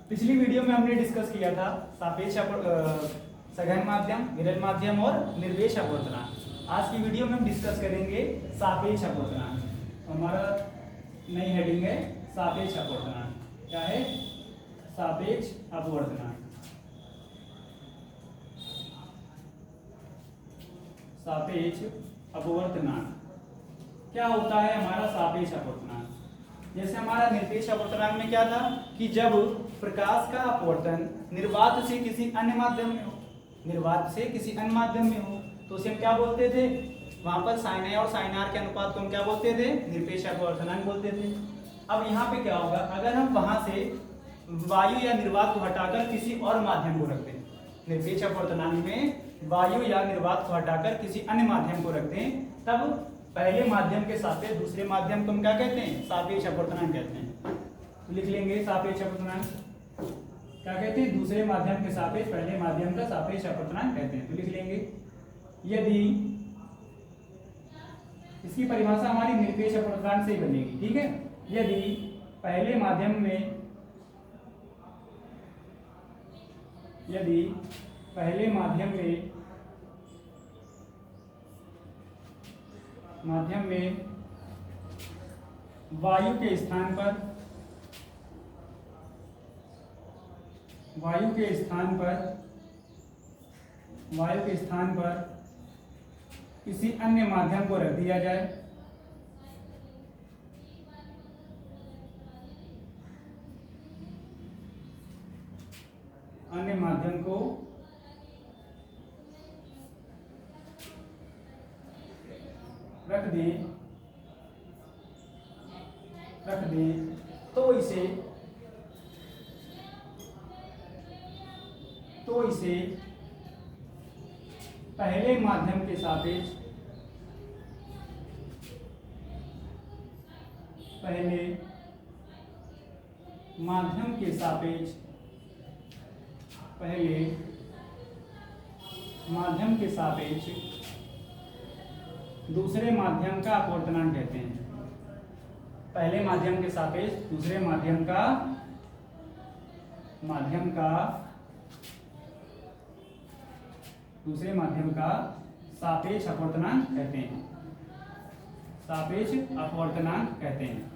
पिछली वीडियो में हमने डिस्कस किया था सापेक्ष सघन माध्यम, विरल माध्यम और निर्देश अपवर्तनांक। आज की वीडियो में हम डिस्कस करेंगे सापेक्ष अपवर्तनांक। हमारा नई हेडिंग है सापेक्ष अपवर्तनांक। क्या है? सापेक्ष अपवर्तनांक। सापेक्ष अपवर्तनांक क्या होता है? हमारा सापेक्ष अपवर्तनांक, जैसे हमारा निर्देश अपवर्तनांक में क्या था कि जब प्रकाश का अपवर्तन निर्वात से किसी अन्य माध्यम में हो, निर्वात से किसी अन्य माध्यम में हो, तो उसे हम क्या बोलते थे? वहां पर sin A और sin R के अनुपात को हम क्या बोलते थे? निरपेक्ष अपवर्तनांक बोलते थे। अब यहाँ पे क्या होगा, अगर हम वहां से वायु या निर्वात को हटाकर किसी और माध्यम को रख दें, निरपेक्ष अपवर्तनांक में वायु या निर्वात को हटाकर किसी अन्य माध्यम को रख दें, तब पहले माध्यम के सापेक्ष दूसरे माध्यम को हम क्या कहते हैं? सापेक्ष अपवर्तनांक कहते हैं। तो लिख लेंगे सापेक्ष अपवर्तनांक क्या कहते हैं? दूसरे माध्यम के सापेक्ष पहले माध्यम का सापेक्ष अपवर्तनांक कहते हैं। तो लिख लेंगे यदि, इसकी परिभाषा हमारी निरपेक्ष अपवर्तनांक से ही बनेगी, ठीक है। यदि पहले माध्यम में वायु के स्थान पर किसी अन्य माध्यम को रख दिया जाए, अन्य माध्यम को रख दें, तो इसे पहले माध्यम के सापेक्ष दूसरे माध्यम का अपवर्तनांक कहते हैं। पहले माध्यम के सापेक्ष दूसरे माध्यम का सापेक्ष अपवर्तनांक कहते हैं। सापेक्ष अपवर्तनांक कहते हैं।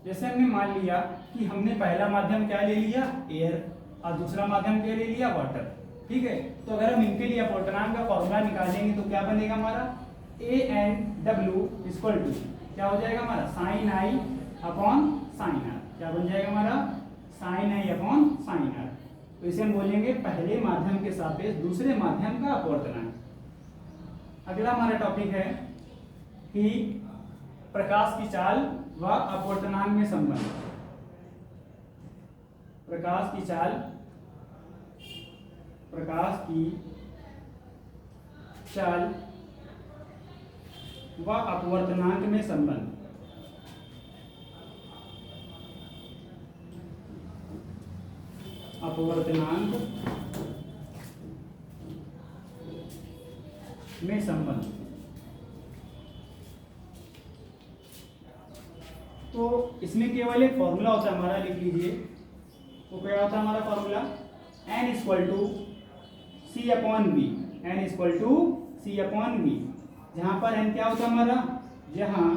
जैसे हमने मान लिया कि हमने पहला माध्यम क्या ले लिया? एयर, और दूसरा माध्यम क्या ले लिया? वाटर, ठीक है। तो अगर हम इनके लिए अपवर्तनांक का फॉर्मूला निकालेंगे तो क्या बनेगा हमारा? A and W equal to क्या हो जाएगा हमारा? sin I upon sin R। क्या बन जाएगा हमारा? sin I upon sin R। तो इसे हम बोलेंगे पहले माध्यम के सापेक्ष दूसरे माध्यम का अपवर्तनांक। अगला हमारा टॉपिक है कि प्रकाश की चाल व अपवर्तनांक में संबंध। प्रकाश की चाल व अपवर्तनांक में संबंध। तो इसमें केवल एक फॉर्मूला होता है हमारा, लिख लीजिए। तो क्या होता है हमारा formula? N equal to C upon V। N equal to C upon V, जहां पर N क्या होता है हमारा? जहां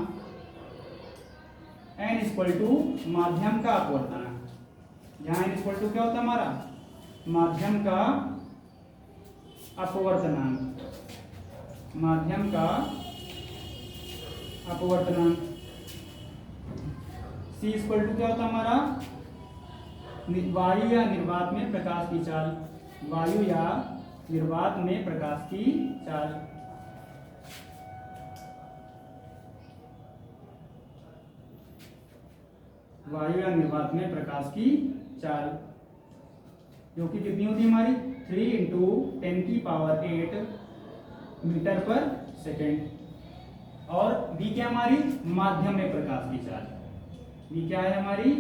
N इक्वल टू माध्यम का अपवर्तनांक, जहां N इक्वल टू क्या होता है हमारा? माध्यम का अपवर्तनांक। C इक्वल टू क्या होता है हमारा? वायु या निर्वात में प्रकाश की चाल। वायु या निर्वात में प्रकाश की चाल। वायु या निर्वात में प्रकाश की चाल जो कि कितनी होती है हमारी? 3 × 10⁸ मीटर पर सेकेंड। और V क्या हमारी? माध्यम में प्रकाश की चाल। V क्या है हमारी?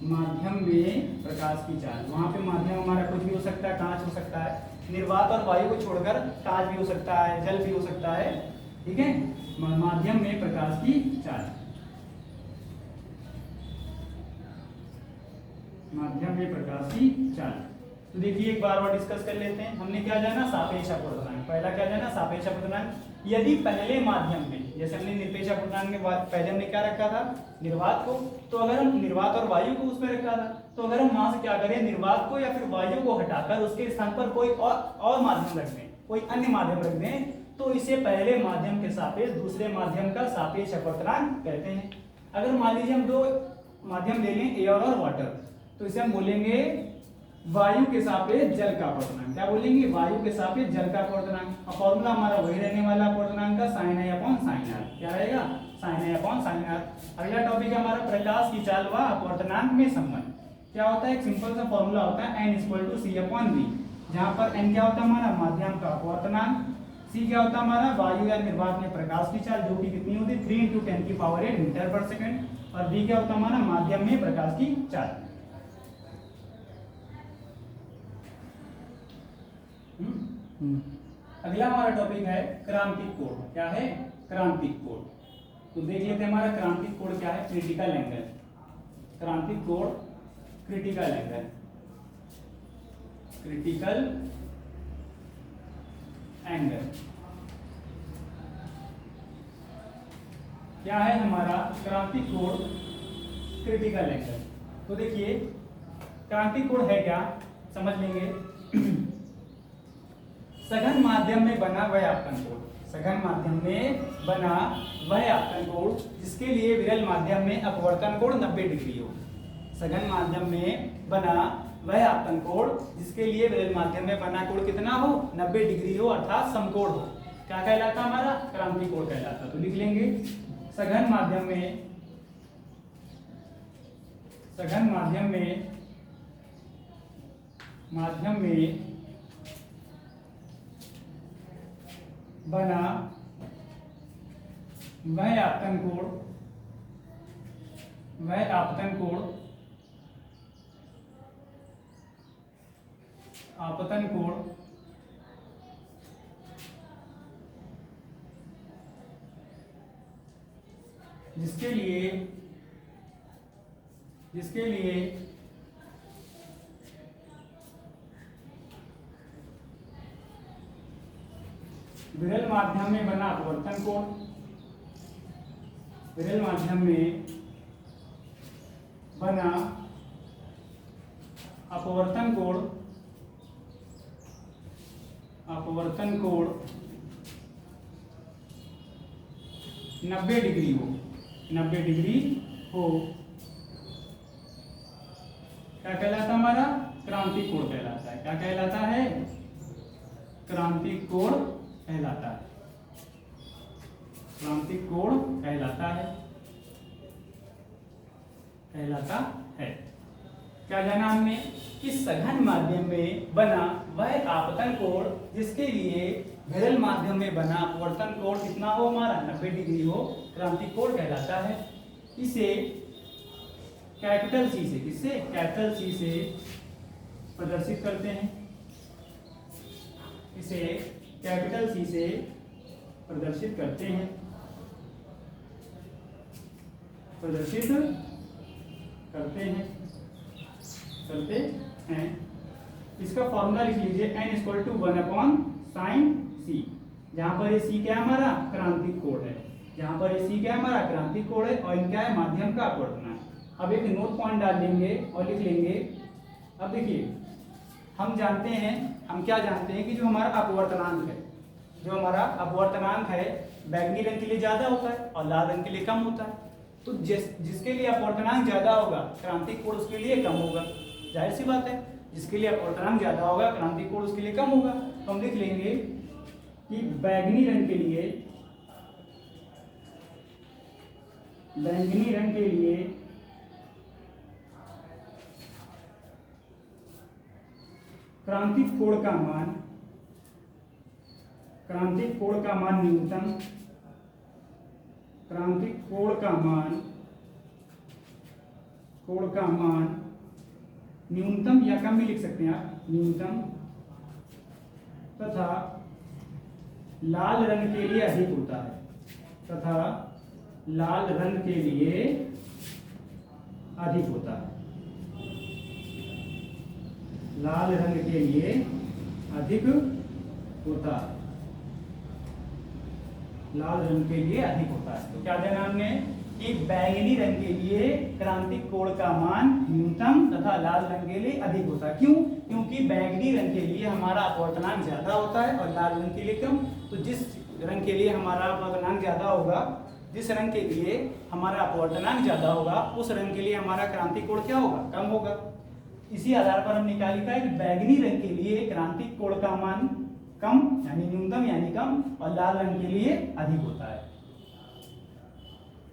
माध्यम में प्रकाश की चाल। वहां पे माध्यम हमारा कुछ भी हो सकता है, कांच हो सकता है, निर्वात और वायु को छोड़कर कांच भी हो सकता है, जल भी हो सकता है, ठीक है, माध्यम में प्रकाश की चाल, माध्यम में प्रकाश की चाल। तो देखिए एक बार और डिस्कस कर लेते हैं। हमने क्या जाना, सापेक्ष अपवर्तनांक। पहला क्या जाना, सापेक्ष अपवर्तनांक। यदि पहले माध्यम में, जैसे हमने निरपेक्ष अपवर्तनांक में पहले हमने क्या रखा था, निर्वात को, तो अगर हम निर्वात और वायु को उसमें रखा था, तो अगर हम वहां से क्या करें, निर्वात को या फिर वायु को हटाकर उसके स्थान पर कोई और माध्यम रख दें, कोई अन्य माध्यम रख दें, तो इसे पहले माध्यम के सापेक्ष दूसरे माध्यम का सापेक्ष अपवर्तनांक कहते हैं। अगर मान लीजिए हम दो माध्यम ले लें, एयर और वाटर, तो इसे हम बोलेंगे वायु के सापेक्ष जल का अपवर्तनांक। क्या बोलेंगे, वायु के सापेक्ष जल का अपवर्तनांक। और फॉर्मूला हमारा वही रहने वाला अपवर्तनांक का, sin a upon sin r। क्या रहेगा, sin a upon sin r। अगला टॉपिक है हमारा प्रकाश की चाल व अपवर्तनांक में संबंध। क्या होता है, एक सिंपल सा फॉर्मूला होता है n = c अपॉन v, जहां पर n क्या होता है हमारा माध्यम का अपवर्तनांक, c क्या होता है हमारा वायु या निर्वात में प्रकाश की चाल, जो कि कितनी होती है 3 × 10⁸ मीटर पर सेकंड, और v क्या होता है हमारा माध्यम में प्रकाश की चाल। अगला हमारा टॉपिक है क्रांतिक कोण। क्या है, क्रांतिक कोण। तो देख लेते हैं हमारा क्रांतिक कोण क्या है, क्रिटिकल एंगल। क्रांतिक कोण क्रिटिकल एंगल, क्रिटिकल एंगल क्या है हमारा, क्रांतिक कोण क्रिटिकल एंगल। तो देखिए क्रांतिक कोण है क्या, समझ लेंगे। सघन माध्यम में बना वह आपतन कोण, सघन माध्यम में बना वह आपतन कोण जिसके लिए विरल माध्यम में अपवर्तन कोण 90 डिग्री हो। सघन माध्यम में बना वह आपतन कोण जिसके लिए विरल माध्यम में बना कोण कितना हो, 90 डिग्री हो, अर्थात समकोण हो। क्या कहलाता हमारा, क्रांतिक कोण कहलाता। तो लिख लेंगे सघन माध्यम में, सघन माध्यम में बना वह आपतन कोण, वह आपतन कोण, आपतन कोण जिसके लिए विरल माध्यम में बना अपवर्तन कोण, विरल माध्यम में बना अपवर्तन कोण, अपवर्तन कोण 90 डिग्री हो, 90 डिग्री हो, क्या कहलाता हमारा, क्रांतिक कोण कहलाता है। क्या कहलाता है, क्रांतिक कोण कहलाता है, क्रांतिक कोण कहलाता है, कहलाता है। क्या जाना हमने, इस सघन माध्यम में बना वह आपतन कोण जिसके लिए विरल माध्यम में बना अपवर्तन कोण कितना हो हमारा, 90 डिग्री हो, क्रांतिक कोण कहलाता है। इसे कैपिटल सी से, किससे, कैपिटल सी से प्रदर्शित करते हैं, इसे कैपिटल सी से प्रदर्शित करते हैं, प्रदर्शित करते हैं, करते हैं। इसका फॉर्मूला लिख लीजिए, n = 1/sin c, जहां पर ये c क्या है हमारा, क्रांतिक कोण है, जहां पर ये c क्या है हमारा, क्रांतिक कोण है, और इनका है माध्यम का अपवर्तनांक। अब एक नोट पॉइंट डाल लेंगे और लिख लेंगे। अब देखिए हम जानते हैं, हम क्या जानते हैं कि जो हमारा अपवर्तनांक है, जो हमारा अपवर्तनांक है बैंगनी रंग के लिए ज्यादा होता है और लाल रंग के लिए कम होता है। तो जिसके लिए अपवर्तनांक ज्यादा होगा क्रांतिक कोण उसके लिए कम होगा, जाहिर सी बात है। जिसके लिए अपवर्तनांक ज्यादा होगा क्रांतिक कोण उसके लिए कम होगा। तो हम लिख लेंगे कि बैंगनी रंग के लिए, बैंगनी रंग के लिए क्रांतिक कोण का मान, क्रांतिक कोण का मान न्यूनतम, क्रांतिक कोण का मान, कोण का मान न्यूनतम या कम भी लिख सकते हैं आप, न्यूनतम तथा लाल रंग के लिए अधिक होता है, तथा लाल रंग के लिए अधिक होता है। लाल रंग के लिए अधिक होता है, लाल रंग के लिए अधिक होता है। तो क्या देना हमने कि बैंगनी रंग के लिए क्रांतिक कोण का मान न्यूनतम तथा लाल रंग के लिए अधिक होता है। क्यों? क्योंकि बैंगनी रंग के लिए हमारा अपवर्तनांक ज्यादा होता है और लाल रंग के लिए कम। तो जिस रंग के लिए हमारा अपवर्तनांक ज्यादा होगा, जिस रंग के लिए हमारा अपवर्तनांक ज्यादा होगा, उस रंग के लिए हमारा क्रांतिक कोण क्या होगा? कम होगा। इसी आधार पर हमने क्या लिखा है कि बैंगनी रंग के लिए क्रांतिक कोण का मान कम यानी न्यूनतम यानी कम और लाल रंग के लिए अधिक होता है।